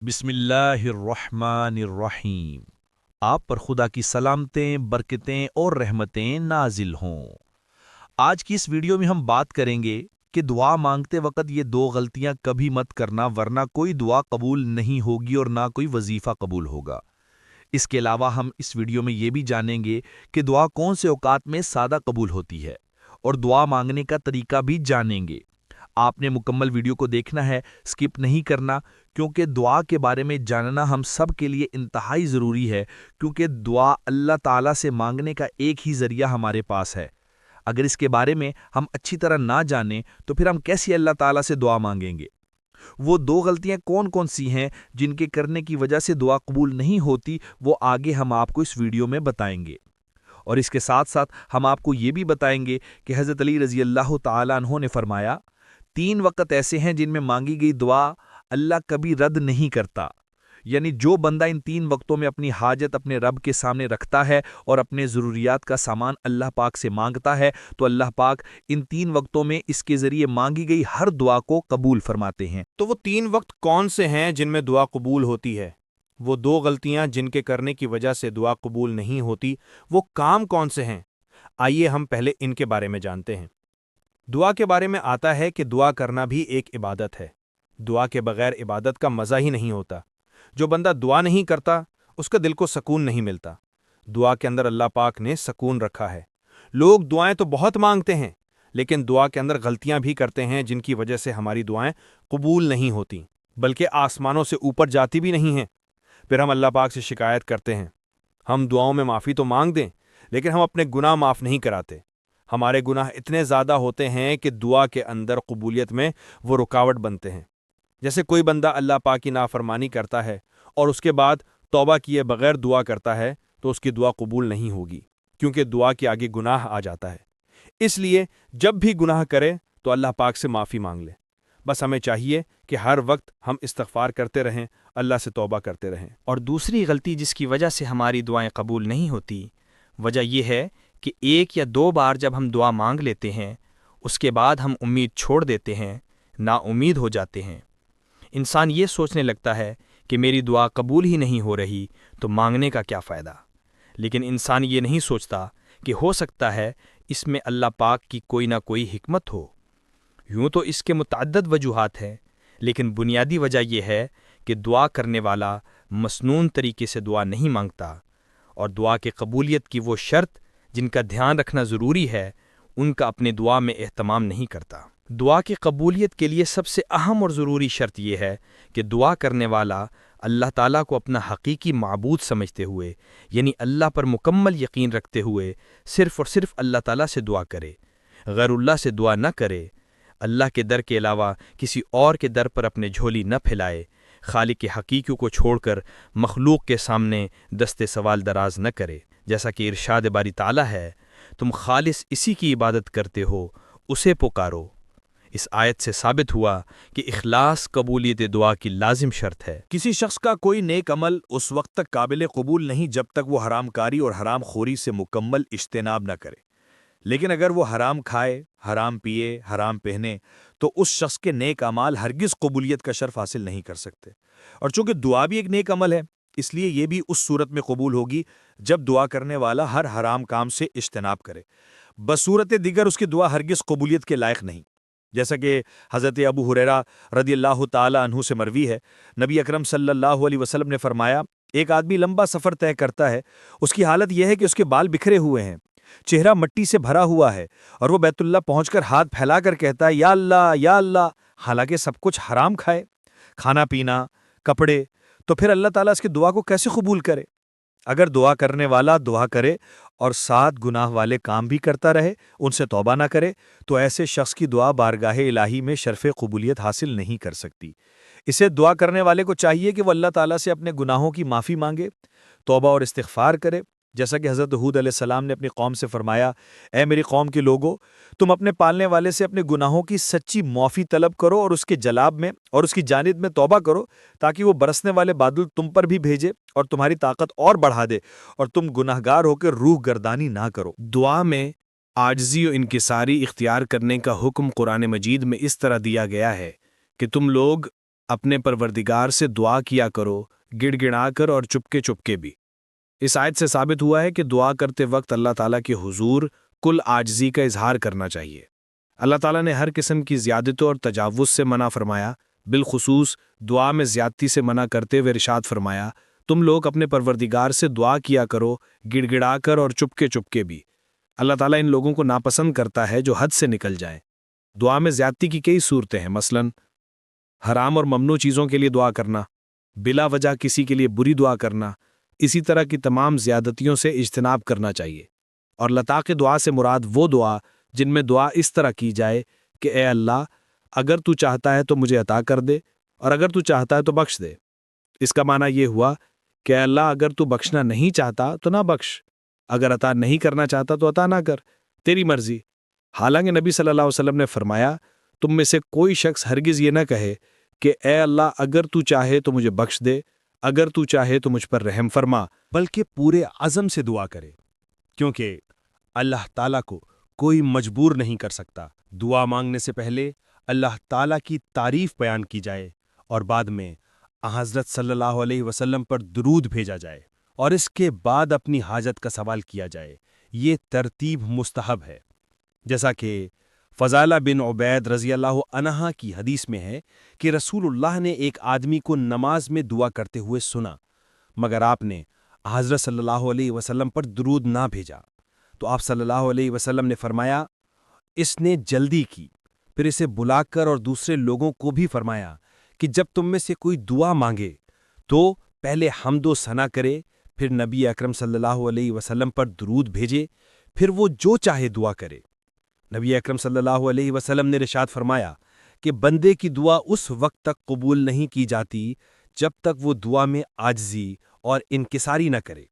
بسم اللہ الرحمن الرحیم۔ آپ پر خدا کی سلامتیں، برکتیں اور رحمتیں نازل ہوں۔ آج کی اس ویڈیو میں ہم بات کریں گے کہ دعا مانگتے وقت یہ دو غلطیاں کبھی مت کرنا، ورنہ کوئی دعا قبول نہیں ہوگی اور نہ کوئی وظیفہ قبول ہوگا۔ اس کے علاوہ ہم اس ویڈیو میں یہ بھی جانیں گے کہ دعا کون سے اوقات میں سادہ قبول ہوتی ہے، اور دعا مانگنے کا طریقہ بھی جانیں گے۔ آپ نے مکمل ویڈیو کو دیکھنا ہے، سکپ نہیں کرنا، کیونکہ دعا کے بارے میں جاننا ہم سب کے لیے انتہائی ضروری ہے، کیونکہ دعا اللہ تعالیٰ سے مانگنے کا ایک ہی ذریعہ ہمارے پاس ہے۔ اگر اس کے بارے میں ہم اچھی طرح نہ جانیں تو پھر ہم کیسے اللہ تعالیٰ سے دعا مانگیں گے؟ وہ دو غلطیاں کون کون سی ہیں جن کے کرنے کی وجہ سے دعا قبول نہیں ہوتی، وہ آگے ہم آپ کو اس ویڈیو میں بتائیں گے۔ اور اس کے ساتھ ساتھ ہم آپ کو یہ بھی بتائیں گے کہ حضرت علی رضی اللہ تعالیٰ عنہ نے فرمایا، 3 وقت ایسے ہیں جن میں مانگی گئی دعا اللہ کبھی رد نہیں کرتا۔ یعنی جو بندہ ان 3 وقتوں میں اپنی حاجت اپنے رب کے سامنے رکھتا ہے اور اپنے ضروریات کا سامان اللہ پاک سے مانگتا ہے، تو اللہ پاک ان 3 وقتوں میں اس کے ذریعے مانگی گئی ہر دعا کو قبول فرماتے ہیں۔ تو وہ 3 وقت کون سے ہیں جن میں دعا قبول ہوتی ہے؟ وہ 2 غلطیاں جن کے کرنے کی وجہ سے دعا قبول نہیں ہوتی، وہ کام کون سے ہیں؟ آئیے ہم پہلے ان کے بارے میں جانتے ہیں۔ دعا کے بارے میں آتا ہے کہ دعا کرنا بھی ایک عبادت ہے۔ دعا کے بغیر عبادت کا مزہ ہی نہیں ہوتا۔ جو بندہ دعا نہیں کرتا، اس کا دل کو سکون نہیں ملتا۔ دعا کے اندر اللہ پاک نے سکون رکھا ہے۔ لوگ دعائیں تو بہت مانگتے ہیں، لیکن دعا کے اندر غلطیاں بھی کرتے ہیں جن کی وجہ سے ہماری دعائیں قبول نہیں ہوتی، بلکہ آسمانوں سے اوپر جاتی بھی نہیں ہیں۔ پھر ہم اللہ پاک سے شکایت کرتے ہیں، ہم دعاؤں میں معافی تو مانگ دیں، لیکن ہم اپنے گناہ معاف نہیں کراتے۔ ہمارے گناہ اتنے زیادہ ہوتے ہیں کہ دعا کے اندر قبولیت میں وہ رکاوٹ بنتے ہیں۔ جیسے کوئی بندہ اللہ پاک کی نافرمانی کرتا ہے اور اس کے بعد توبہ کیے بغیر دعا کرتا ہے، تو اس کی دعا قبول نہیں ہوگی، کیونکہ دعا کے آگے گناہ آ جاتا ہے۔ اس لیے جب بھی گناہ کرے تو اللہ پاک سے معافی مانگ لے۔ بس ہمیں چاہیے کہ ہر وقت ہم استغفار کرتے رہیں، اللہ سے توبہ کرتے رہیں۔ اور دوسری غلطی جس کی وجہ سے ہماری دعائیں قبول نہیں ہوتی، وجہ یہ ہے کہ 1 یا 2 بار جب ہم دعا مانگ لیتے ہیں، اس کے بعد ہم امید چھوڑ دیتے ہیں، نا امید ہو جاتے ہیں۔ انسان یہ سوچنے لگتا ہے کہ میری دعا قبول ہی نہیں ہو رہی، تو مانگنے کا کیا فائدہ؟ لیکن انسان یہ نہیں سوچتا کہ ہو سکتا ہے اس میں اللہ پاک کی کوئی نہ کوئی حکمت ہو۔ یوں تو اس کے متعدد وجوہات ہیں، لیکن بنیادی وجہ یہ ہے کہ دعا کرنے والا مسنون طریقے سے دعا نہیں مانگتا، اور دعا کے قبولیت کی وہ شرط جن کا دھیان رکھنا ضروری ہے، ان کا اپنے دعا میں اہتمام نہیں کرتا۔ دعا کی قبولیت کے لیے سب سے اہم اور ضروری شرط یہ ہے کہ دعا کرنے والا اللہ تعالیٰ کو اپنا حقیقی معبود سمجھتے ہوئے، یعنی اللہ پر مکمل یقین رکھتے ہوئے صرف اور صرف اللہ تعالیٰ سے دعا کرے، غیر اللہ سے دعا نہ کرے، اللہ کے در کے علاوہ کسی اور کے در پر اپنے جھولی نہ پھیلائے، خالق حقیقی کو چھوڑ کر مخلوق کے سامنے دست سوال دراز نہ کرے۔ جیسا کہ ارشاد باری تعالیٰ ہے، تم خالص اسی کی عبادت کرتے ہو، اسے پکارو۔ اس آیت سے ثابت ہوا کہ اخلاص قبولیت دعا کی لازم شرط ہے۔ کسی شخص کا کوئی نیک عمل اس وقت تک قابل قبول نہیں جب تک وہ حرام کاری اور حرام خوری سے مکمل اجتناب نہ کرے۔ لیکن اگر وہ حرام کھائے، حرام پیے، حرام پہنے، تو اس شخص کے نیک اعمال ہرگز قبولیت کا شرف حاصل نہیں کر سکتے۔ اور چونکہ دعا بھی ایک نیک عمل ہے، اس لیے یہ بھی اس صورت میں قبول ہوگی جب دعا کرنے والا ہر حرام کام سے اجتناب کرے۔ بصورت دیگر اس کی دعا ہرگز قبولیت کے لائق نہیں۔ جیسا کہ حضرت ابو ہریرہ رضی اللہ تعالی عنہ سے مروی ہے، نبی اکرم صلی اللہ علیہ وسلم نے فرمایا، ایک آدمی لمبا سفر طے کرتا ہے، اس کی حالت یہ ہے کہ اس کے بال بکھرے ہوئے ہیں، چہرہ مٹی سے بھرا ہوا ہے، اور وہ بیت اللہ پہنچ کر ہاتھ پھیلا کر کہتا ہے، یا اللہ یا اللہ، حالانکہ سب کچھ حرام کھائے، کھانا پینا، کپڑے، تو پھر اللہ تعالیٰ اس کی دعا کو کیسے قبول کرے؟ اگر دعا کرنے والا دعا کرے اور ساتھ گناہ والے کام بھی کرتا رہے، ان سے توبہ نہ کرے، تو ایسے شخص کی دعا بارگاہ الہی میں شرف قبولیت حاصل نہیں کر سکتی۔ اسے دعا کرنے والے کو چاہیے کہ وہ اللہ تعالیٰ سے اپنے گناہوں کی معافی مانگے، توبہ اور استغفار کرے، جیسا کہ حضرت ہود علیہ السلام نے اپنی قوم سے فرمایا، اے میری قوم کے لوگو، تم اپنے پالنے والے سے اپنے گناہوں کی سچی معافی طلب کرو اور اس کے جلاب میں اور اس کی جانب میں توبہ کرو، تاکہ وہ برسنے والے بادل تم پر بھی بھیجے اور تمہاری طاقت اور بڑھا دے اور تم گناہگار ہو کے روح گردانی نہ کرو۔ دعا میں عاجزی و انکساری اختیار کرنے کا حکم قرآن مجید میں اس طرح دیا گیا ہے کہ تم لوگ اپنے پروردگار سے دعا کیا کرو گڑ گڑا کر اور چپکے چپکے بھی۔ اس آیت سے ثابت ہوا ہے کہ دعا کرتے وقت اللہ تعالیٰ کے حضور کل عاجزی کا اظہار کرنا چاہیے۔ اللہ تعالیٰ نے ہر قسم کی زیادتوں اور تجاوز سے منع فرمایا، بالخصوص دعا میں زیادتی سے منع کرتے ہوئے ارشاد فرمایا، تم لوگ اپنے پروردگار سے دعا کیا کرو گڑ گڑا کر اور چپکے چپکے بھی۔ اللہ تعالیٰ ان لوگوں کو ناپسند کرتا ہے جو حد سے نکل جائیں۔ دعا میں زیادتی کی کئی صورتیں ہیں، مثلا حرام اور ممنوع چیزوں کے لیے دعا کرنا، بلا وجہ کسی کے لیے بری دعا کرنا، اسی طرح کی تمام زیادتیوں سے اجتناب کرنا چاہیے۔ اور لطاق دعا سے مراد وہ دعا جن میں دعا اس طرح کی جائے کہ اے اللہ، اگر تو چاہتا ہے تو مجھے عطا کر دے، اور اگر تو چاہتا ہے تو بخش دے۔ اس کا معنی یہ ہوا کہ اے اللہ، اگر تو بخشنا نہیں چاہتا تو نہ بخش، اگر عطا نہیں کرنا چاہتا تو عطا نہ کر، تیری مرضی۔ حالانکہ نبی صلی اللہ علیہ وسلم نے فرمایا، تم میں سے کوئی شخص ہرگز یہ نہ کہے کہ اے اللہ، اگر تو چاہے تو مجھے بخش دے، اگر تو چاہے تو مجھ پر رحم فرما، بلکہ پورے عزم سے دعا کرے، کیونکہ اللہ تعالیٰ کو کوئی مجبور نہیں کر سکتا۔ دعا مانگنے سے پہلے اللہ تعالیٰ کی تعریف بیان کی جائے اور بعد میں حضرت صلی اللہ علیہ وسلم پر درود بھیجا جائے اور اس کے بعد اپنی حاجت کا سوال کیا جائے۔ یہ ترتیب مستحب ہے، جیسا کہ فضالہ بن عبید رضی اللہ عنہ کی حدیث میں ہے کہ رسول اللہ نے ایک آدمی کو نماز میں دعا کرتے ہوئے سنا، مگر آپ نے حضرت صلی اللہ علیہ وسلم پر درود نہ بھیجا، تو آپ صلی اللہ علیہ وسلم نے فرمایا، اس نے جلدی کی۔ پھر اسے بلا کر اور دوسرے لوگوں کو بھی فرمایا کہ جب تم میں سے کوئی دعا مانگے تو پہلے حمد و ثنا کرے، پھر نبی اکرم صلی اللہ علیہ وسلم پر درود بھیجے، پھر وہ جو چاہے دعا کرے۔ نبی اکرم صلی اللہ علیہ وسلم نے ارشاد فرمایا کہ بندے کی دعا اس وقت تک قبول نہیں کی جاتی جب تک وہ دعا میں عاجزی اور انکساری نہ کرے۔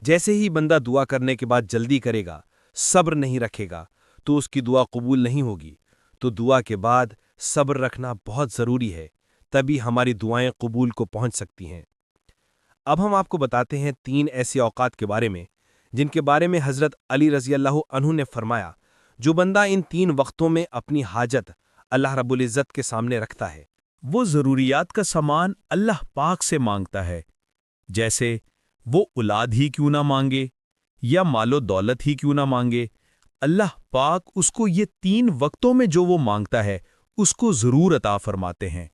جیسے ہی بندہ دعا کرنے کے بعد جلدی کرے گا، صبر نہیں رکھے گا، تو اس کی دعا قبول نہیں ہوگی۔ تو دعا کے بعد صبر رکھنا بہت ضروری ہے، تبھی ہماری دعائیں قبول کو پہنچ سکتی ہیں۔ اب ہم آپ کو بتاتے ہیں 3 ایسے اوقات کے بارے میں جن کے بارے میں حضرت علی رضی اللہ عنہ نے فرمایا، جو بندہ ان 3 وقتوں میں اپنی حاجت اللہ رب العزت کے سامنے رکھتا ہے، وہ ضروریات کا سامان اللہ پاک سے مانگتا ہے، جیسے وہ اولاد ہی کیوں نہ مانگے یا مال و دولت ہی کیوں نہ مانگے، اللہ پاک اس کو یہ 3 وقتوں میں جو وہ مانگتا ہے اس کو ضرور عطا فرماتے ہیں۔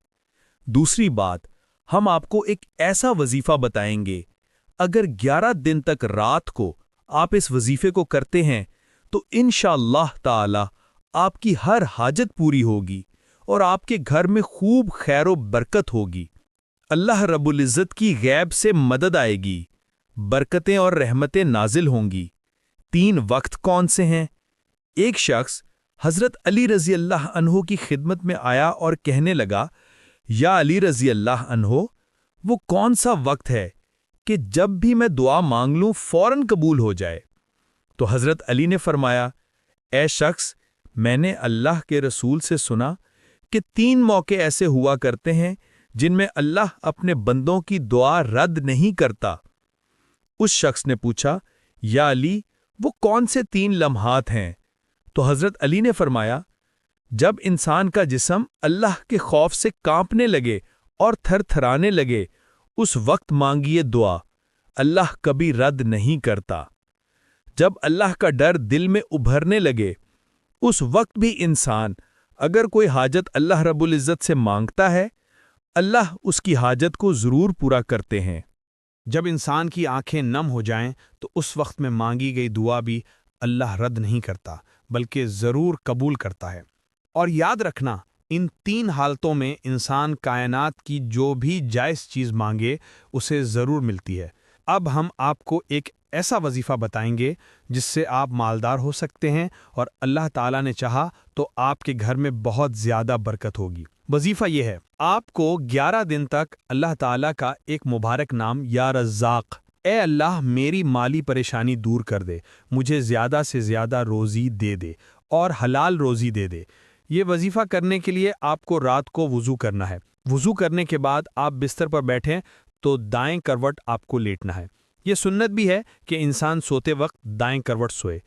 دوسری بات، ہم آپ کو ایک ایسا وظیفہ بتائیں گے، اگر 11 دن تک رات کو آپ اس وظیفے کو کرتے ہیں تو انشاءاللہ تعالی آپ کی ہر حاجت پوری ہوگی اور آپ کے گھر میں خوب خیر و برکت ہوگی، اللہ رب العزت کی غیب سے مدد آئے گی، برکتیں اور رحمتیں نازل ہوں گی۔ 3 وقت کون سے ہیں؟ ایک شخص حضرت علی رضی اللہ عنہ کی خدمت میں آیا اور کہنے لگا، یا علی رضی اللہ عنہ، وہ کون سا وقت ہے کہ جب بھی میں دعا مانگ لوں فوراً قبول ہو جائے؟ تو حضرت علی نے فرمایا، اے شخص، میں نے اللہ کے رسول سے سنا کہ 3 موقع ایسے ہوا کرتے ہیں جن میں اللہ اپنے بندوں کی دعا رد نہیں کرتا۔ اس شخص نے پوچھا، یا علی، وہ کون سے 3 لمحات ہیں؟ تو حضرت علی نے فرمایا، جب انسان کا جسم اللہ کے خوف سے کانپنے لگے اور تھر تھرانے لگے، اس وقت مانگیے دعا، اللہ کبھی رد نہیں کرتا۔ جب اللہ کا ڈر دل میں ابھرنے لگے، اس وقت بھی انسان اگر کوئی حاجت اللہ رب العزت سے مانگتا ہے، اللہ اس کی حاجت کو ضرور پورا کرتے ہیں۔ جب انسان کی آنکھیں نم ہو جائیں تو اس وقت میں مانگی گئی دعا بھی اللہ رد نہیں کرتا بلکہ ضرور قبول کرتا ہے۔ اور یاد رکھنا، ان 3 حالتوں میں انسان کائنات کی جو بھی جائز چیز مانگے اسے ضرور ملتی ہے۔ اب ہم آپ کو ایک ایسا وظیفہ بتائیں گے جس سے آپ مالدار ہو سکتے ہیں اور اللہ تعالیٰ نے چاہا تو آپ کے گھر میں بہت زیادہ برکت ہوگی۔ وظیفہ یہ ہے، آپ کو 11 دن تک اللہ تعالیٰ کا ایک مبارک نام یا رزاق، اے اللہ میری مالی پریشانی دور کر دے، مجھے زیادہ سے زیادہ روزی دے دے اور حلال روزی دے دے۔ یہ وظیفہ کرنے کے لیے آپ کو رات کو وضو کرنا ہے۔ وضو کرنے کے بعد آپ بستر پر بیٹھیں تو دائیں کروٹ آپ کو لیٹنا ہے۔ یہ سنت بھی ہے کہ انسان سوتے وقت دائیں کروٹ سوئے۔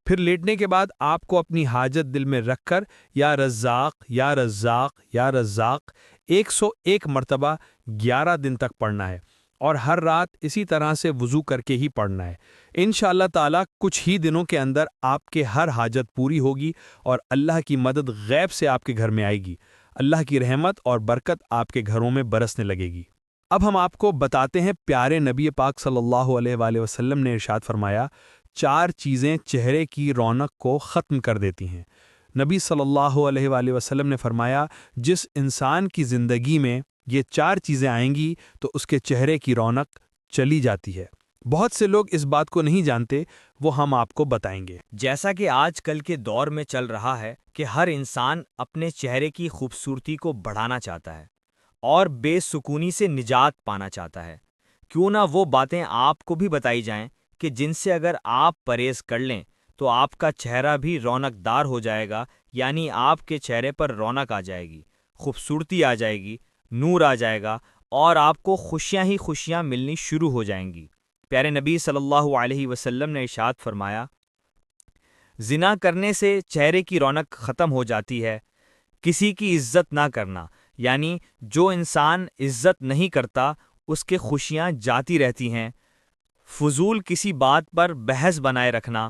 پھر لیٹنے کے بعد آپ کو اپنی حاجت دل میں رکھ کر یا رزاق یا رزاق یا رزاق 101 مرتبہ 11 دن تک پڑھنا ہے اور ہر رات اسی طرح سے وضو کر کے ہی پڑھنا ہے۔ انشاءاللہ تعالیٰ کچھ ہی دنوں کے اندر آپ کے ہر حاجت پوری ہوگی اور اللہ کی مدد غیب سے آپ کے گھر میں آئے گی۔ اللہ کی رحمت اور برکت آپ کے گھروں میں برسنے لگے گی۔ اب ہم آپ کو بتاتے ہیں پیارے نبی پاک صلی اللہ علیہ وآلہ وسلم نے ارشاد فرمایا 4 چیزیں چہرے کی رونق کو ختم کر دیتی ہیں۔ نبی صلی اللہ علیہ وآلہ وسلم نے فرمایا جس انسان کی زندگی میں یہ 4 چیزیں آئیں گی تو اس کے چہرے کی رونق چلی جاتی ہے۔ بہت سے لوگ اس بات کو نہیں جانتے، وہ ہم آپ کو بتائیں گے۔ جیسا کہ آج کل کے دور میں چل رہا ہے کہ ہر انسان اپنے چہرے کی خوبصورتی کو بڑھانا چاہتا ہے اور بے سکونی سے نجات پانا چاہتا ہے، کیوں نہ وہ باتیں آپ کو بھی بتائی جائیں کہ جن سے اگر آپ پرہیز کر لیں تو آپ کا چہرہ بھی رونق دار ہو جائے گا، یعنی آپ کے چہرے پر رونق آ جائے گی، خوبصورتی آ جائے گی، نور آ جائے گا اور آپ کو خوشیاں ہی خوشیاں ملنی شروع ہو جائیں گی۔ پیارے نبی صلی اللہ علیہ وسلم نے ارشاد فرمایا زنا کرنے سے چہرے کی رونق ختم ہو جاتی ہے۔ کسی کی عزت نہ کرنا، یعنی جو انسان عزت نہیں کرتا اس کے خوشیاں جاتی رہتی ہیں۔ فضول کسی بات پر بحث بنائے رکھنا،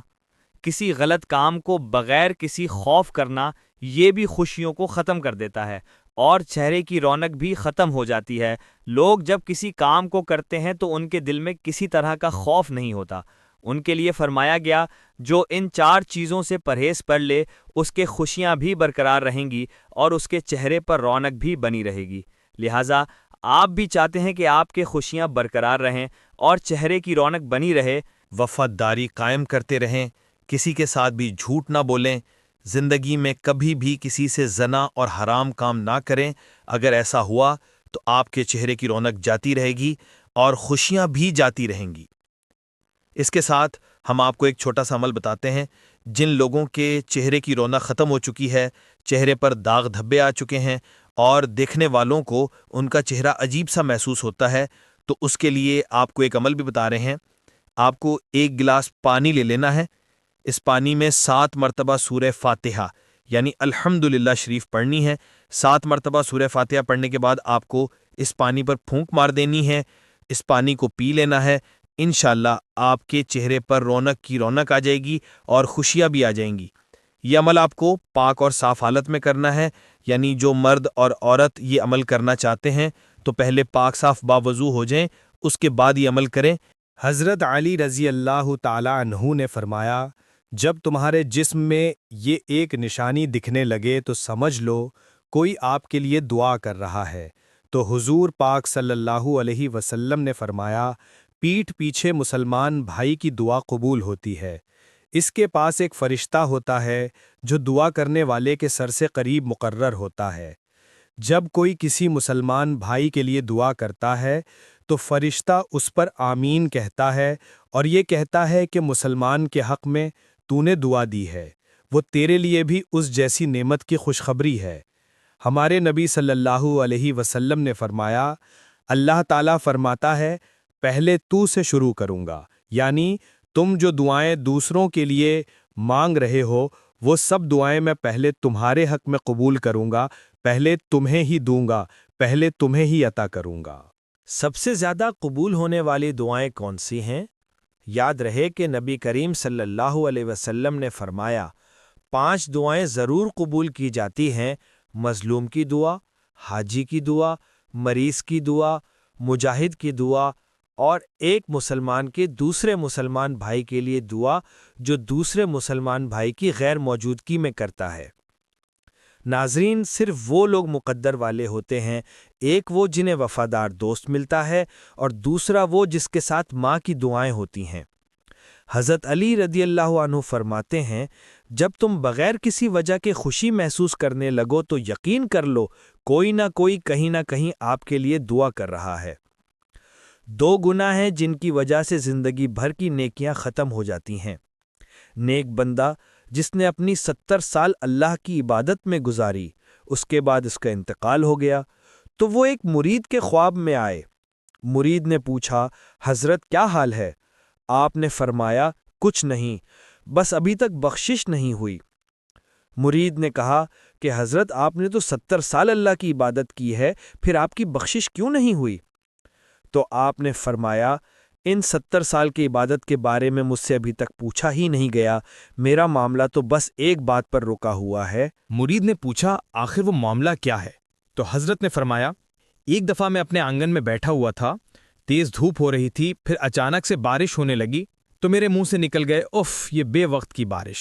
کسی غلط کام کو بغیر کسی خوف کرنا، یہ بھی خوشیوں کو ختم کر دیتا ہے اور چہرے کی رونق بھی ختم ہو جاتی ہے۔ لوگ جب کسی کام کو کرتے ہیں تو ان کے دل میں کسی طرح کا خوف نہیں ہوتا۔ ان کے لیے فرمایا گیا جو ان 4 چیزوں سے پرہیز کر لے اس کے خوشیاں بھی برقرار رہیں گی اور اس کے چہرے پر رونق بھی بنی رہے گی۔ لہٰذا آپ بھی چاہتے ہیں کہ آپ کے خوشیاں برقرار رہیں اور چہرے کی رونق بنی رہے، وفاداری قائم کرتے رہیں، کسی کے ساتھ بھی جھوٹ نہ بولیں، زندگی میں کبھی بھی کسی سے زنا اور حرام کام نہ کریں۔ اگر ایسا ہوا تو آپ کے چہرے کی رونق جاتی رہے گی اور خوشیاں بھی جاتی رہیں گی۔ اس کے ساتھ ہم آپ کو ایک چھوٹا سا عمل بتاتے ہیں۔ جن لوگوں کے چہرے کی رونق ختم ہو چکی ہے، چہرے پر داغ دھبے آ چکے ہیں اور دیکھنے والوں کو ان کا چہرہ عجیب سا محسوس ہوتا ہے، تو اس کے لیے آپ کو ایک عمل بھی بتا رہے ہیں۔ آپ کو 1 گلاس پانی لے لینا ہے، اس پانی میں 7 مرتبہ سورہ فاتحہ یعنی الحمدللہ شریف پڑھنی ہے۔ 7 مرتبہ سورہ فاتحہ پڑھنے کے بعد آپ کو اس پانی پر پھونک مار دینی ہے، اس پانی کو پی لینا ہے۔ انشاءاللہ آپ کے چہرے پر رونق کی رونق آ جائے گی اور خوشیاں بھی آ جائیں گی۔ یہ عمل آپ کو پاک اور صاف حالت میں کرنا ہے، یعنی جو مرد اور عورت یہ عمل کرنا چاہتے ہیں تو پہلے پاک صاف باوضو ہو جائیں، اس کے بعد یہ عمل کریں۔ حضرت علی رضی اللہ تعالی عنہ نے فرمایا جب تمہارے جسم میں یہ ایک نشانی دکھنے لگے تو سمجھ لو کوئی آپ کے لیے دعا کر رہا ہے۔ تو حضور پاک صلی اللہ علیہ وسلم نے فرمایا پیٹھ پیچھے مسلمان بھائی کی دعا قبول ہوتی ہے، اس کے پاس ایک فرشتہ ہوتا ہے جو دعا کرنے والے کے سر سے قریب مقرر ہوتا ہے۔ جب کوئی کسی مسلمان بھائی کے لیے دعا کرتا ہے تو فرشتہ اس پر آمین کہتا ہے اور یہ کہتا ہے کہ مسلمان کے حق میں تو نے دعا دی ہے، وہ تیرے لیے بھی اس جیسی نعمت کی خوشخبری ہے۔ ہمارے نبی صلی اللہ علیہ وسلم نے فرمایا اللہ تعالیٰ فرماتا ہے پہلے تو سے شروع کروں گا، یعنی تم جو دعائیں دوسروں کے لیے مانگ رہے ہو وہ سب دعائیں میں پہلے تمہارے حق میں قبول کروں گا، پہلے تمہیں ہی دوں گا، پہلے تمہیں ہی عطا کروں گا۔ سب سے زیادہ قبول ہونے والی دعائیں کون سی ہیں؟ یاد رہے کہ نبی کریم صلی اللہ علیہ وسلم نے فرمایا 5 دعائیں ضرور قبول کی جاتی ہیں: مظلوم کی دعا، حاجی کی دعا، مریض کی دعا، مجاہد کی دعا اور ایک مسلمان کے دوسرے مسلمان بھائی کے لیے دعا جو دوسرے مسلمان بھائی کی غیر موجودگی میں کرتا ہے۔ ناظرین، صرف وہ لوگ مقدر والے ہوتے ہیں، ایک وہ جنہیں وفادار دوست ملتا ہے اور دوسرا وہ جس کے ساتھ ماں کی دعائیں ہوتی ہیں۔ حضرت علی رضی اللہ عنہ فرماتے ہیں جب تم بغیر کسی وجہ کے خوشی محسوس کرنے لگو تو یقین کر لو کوئی نہ کوئی کہیں نہ کہیں آپ کے لیے دعا کر رہا ہے۔ 2 گناہ ہیں جن کی وجہ سے زندگی بھر کی نیکیاں ختم ہو جاتی ہیں۔ نیک بندہ جس نے اپنی 70 سال اللہ کی عبادت میں گزاری، اس کے بعد اس کا انتقال ہو گیا تو وہ ایک مرید کے خواب میں آئے۔ مرید نے پوچھا حضرت کیا حال ہے؟ آپ نے فرمایا کچھ نہیں، بس ابھی تک بخشش نہیں ہوئی۔ مرید نے کہا کہ حضرت آپ نے تو 70 سال اللہ کی عبادت کی ہے، پھر آپ کی بخشش کیوں نہیں ہوئی؟ تو آپ نے فرمایا، ان 70 سال کی عبادت کے بارے میں مجھ سے ابھی تک پوچھا ہی نہیں گیا، میرا معاملہ تو بس ایک بات پر رکا ہوا ہے۔ مرید نے پوچھا، آخر وہ معاملہ کیا ہے؟ تو حضرت نے فرمایا، ایک دفعہ میں اپنے آنگن میں بیٹھا ہوا تھا، تیز دھوپ ہو رہی تھی، پھر اچانک سے بارش ہونے لگی تو میرے منہ سے نکل گئے، اف یہ بے وقت کی بارش۔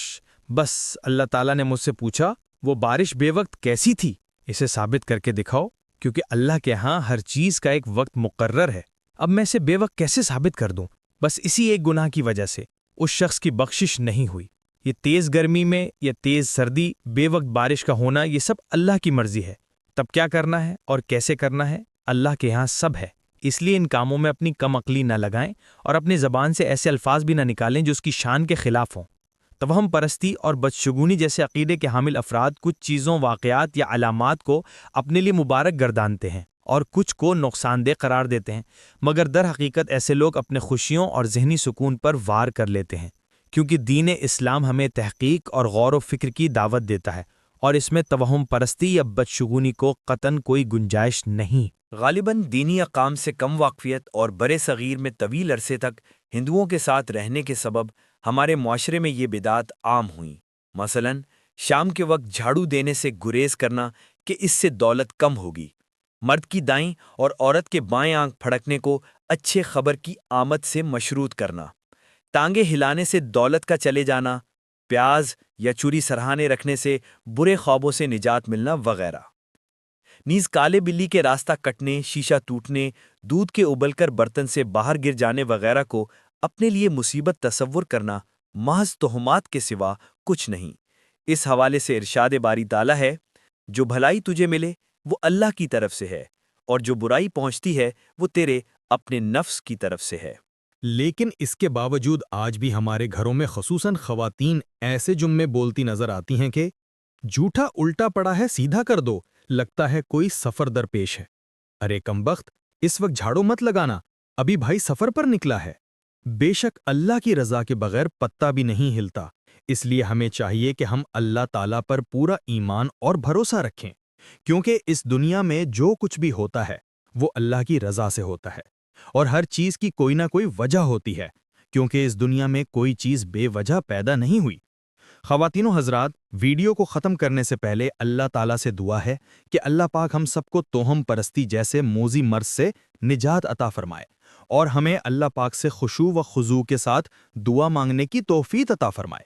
بس اللہ تعالیٰ نے مجھ سے پوچھا، وہ بارش بے وقت کیسی تھی؟ اسے ثابت کر کے دکھاؤ، کیونکہ اللہ کے ہاں ہر چیز کا ایک وقت مقرر ہے۔ اب میں اسے بے وقت کیسے ثابت کر دوں؟ بس اسی ایک گناہ کی وجہ سے اس شخص کی بخشش نہیں ہوئی۔ یہ تیز گرمی میں یا تیز سردی، بے وقت بارش کا ہونا، یہ سب اللہ کی مرضی ہے۔ تب کیا کرنا ہے اور کیسے کرنا ہے، اللہ کے ہاں سب ہے۔ اس لیے ان کاموں میں اپنی کم عقلی نہ لگائیں اور اپنی زبان سے ایسے الفاظ بھی نہ نکالیں جو اس کی شان کے خلاف ہوں۔ توہم پرستی اور بدشگونی جیسے عقیدے کے حامل افراد کچھ چیزوں، واقعات یا علامات کو اپنے لیے مبارک گردانتے ہیں اور کچھ کو نقصان دہ قرار دیتے ہیں، مگر در حقیقت ایسے لوگ اپنے خوشیوں اور ذہنی سکون پر وار کر لیتے ہیں، کیونکہ دین اسلام ہمیں تحقیق اور غور و فکر کی دعوت دیتا ہے اور اس میں توہم پرستی یا بدشگونی کو قطعاً کوئی گنجائش نہیں۔ غالباً دینی اقام سے کم واقفیت اور برے صغیر میں طویل عرصے تک ہندوؤں کے ساتھ رہنے کے سبب ہمارے معاشرے میں یہ بدعات عام ہوئیں۔ مثلاً شام کے وقت جھاڑو دینے سے گریز کرنا کہ اس سے دولت کم ہوگی، مرد کی دائیں اور عورت کے بائیں آنکھ پھڑکنے کو اچھے خبر کی آمد سے مشروط کرنا، ٹانگیں ہلانے سے دولت کا چلے جانا، پیاز یا چوری سرہانے رکھنے سے برے خوابوں سے نجات ملنا وغیرہ۔ نیز کالے بلی کے راستہ کٹنے، شیشہ ٹوٹنے، دودھ کے ابل کر برتن سے باہر گر جانے وغیرہ کو اپنے لیے مصیبت تصور کرنا محض تہمات کے سوا کچھ نہیں۔ اس حوالے سے ارشاد باری تعالیٰ ہے، جو بھلائی تجھے ملے وہ اللہ کی طرف سے ہے، اور جو برائی پہنچتی ہے وہ تیرے اپنے نفس کی طرف سے ہے۔ لیکن اس کے باوجود آج بھی ہمارے گھروں میں خصوصاً خواتین ایسے جملے بولتی نظر آتی ہیں کہ جھوٹا الٹا پڑا ہے، سیدھا کر دو، لگتا ہے کوئی سفر درپیش ہے۔ ارے کمبخت، اس وقت جھاڑو مت لگانا، ابھی بھائی سفر پر نکلا ہے۔ بے شک اللہ کی رضا کے بغیر پتا بھی نہیں ہلتا، اس لیے ہمیں چاہیے کہ ہم اللہ تعالیٰ پر پورا ایمان اور بھروسہ رکھیں، کیونکہ اس دنیا میں جو کچھ بھی ہوتا ہے وہ اللہ کی رضا سے ہوتا ہے، اور ہر چیز کی کوئی نہ کوئی وجہ ہوتی ہے، کیونکہ اس دنیا میں کوئی چیز بے وجہ پیدا نہیں ہوئی۔ خواتین و حضرات، ویڈیو کو ختم کرنے سے پہلے اللہ تعالیٰ سے دعا ہے کہ اللہ پاک ہم سب کو توہم پرستی جیسے موذی مرض سے نجات عطا فرمائے اور ہمیں اللہ پاک سے خشوع و خضوع کے ساتھ دعا مانگنے کی توفیق عطا فرمائے۔